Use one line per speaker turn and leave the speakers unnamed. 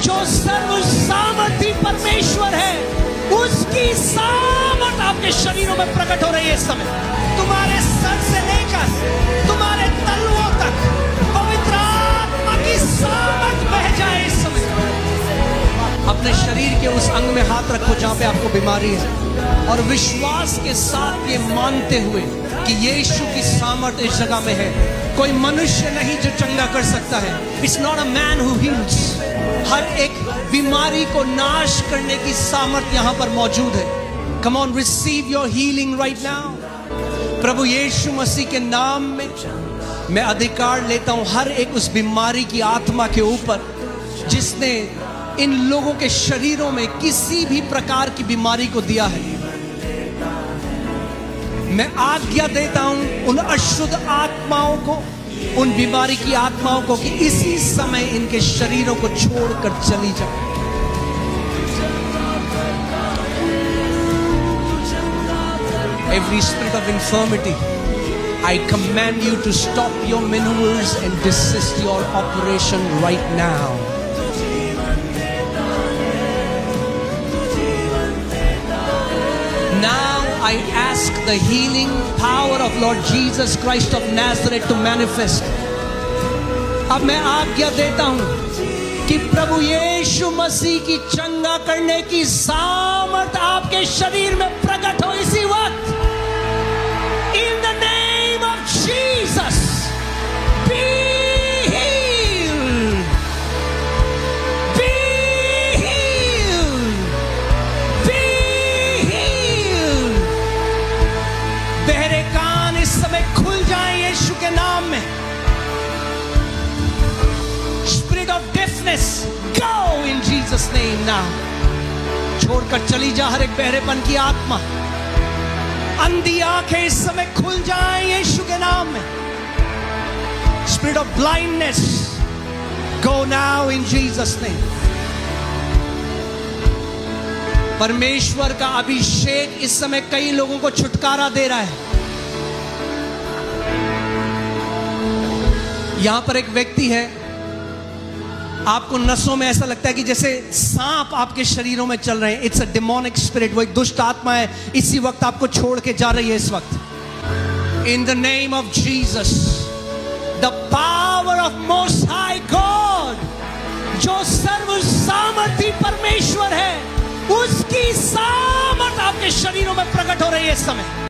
जो सर्व सामर्थी परमेश्वर है, उसकी सामर्थ आपके शरीरों में प्रकट हो रही है इस समय। तुम्हारे सर से लेकर तुम्हारे तलवों तक पवित्र आत्मा की सामर्थ बह जाए इस समय। अपने शरीर के उस अंग में हाथ रखो जहां पे आपको बीमारी है, और विश्वास के साथ ये मानते हुए कि यीशु की सामर्थ इस जगह में है। कोई मनुष्य नहीं जो चंगा कर सकता है। It's not a man who heals. हर एक बीमारी को नाश करने की सामर्थ यहां पर मौजूद है। Come on, receive your healing right now. प्रभु यीशु मसीह के नाम में मैं अधिकार लेता हूं हर एक उस बीमारी की आत्मा के ऊपर जिसने इन लोगों के शरीरों में किसी भी प्रकार की बीमारी को दिया है। मैं आज्ञा देता हूं उन अशुद्ध आत्माओं को, उन बीमारी की आत्माओं को कि इसी समय इनके शरीरों को छोड़कर चली जाए। Every spirit of infirmity, I command you to stop your maneuvers and desist your operation right now. Now I ask the healing power of Lord Jesus Christ of Nazareth to manifest. अब मैं आज्ञा देता हूं कि प्रभु यीशु मसीह की चंगा करने की सामर्थ आपके शरीर में प्रकट हो इसी वक्त। In the name of Jesus, be healed. Be healed. Be healed. बहरे कान इस समय खुल जाएं यीशु के नाम में। Spirit of deafness, go in Jesus' name now. छोड़कर चली जा हर एक बहरेपन की आत्मा। अंधी आंखें इस समय खुल जाएं यीशु के नाम में। Spirit of blindness, go now in Jesus' name. परमेश्वर का अभिषेक इस समय कई लोगों को छुटकारा दे रहा है। यहां पर एक व्यक्ति है, आपको नसों में ऐसा लगता है कि जैसे सांप आपके शरीरों में चल रहे हैं। इट्स अ डिमोनिक स्पिरिट, वो एक दुष्ट आत्मा है, इसी वक्त आपको छोड़ के जा रही है इस वक्त। In the name of Jesus, the power of most high God, जो सर्व सामर्थी परमेश्वर है, उसकी सामर्थ आपके शरीरों में प्रकट हो रही है इस समय।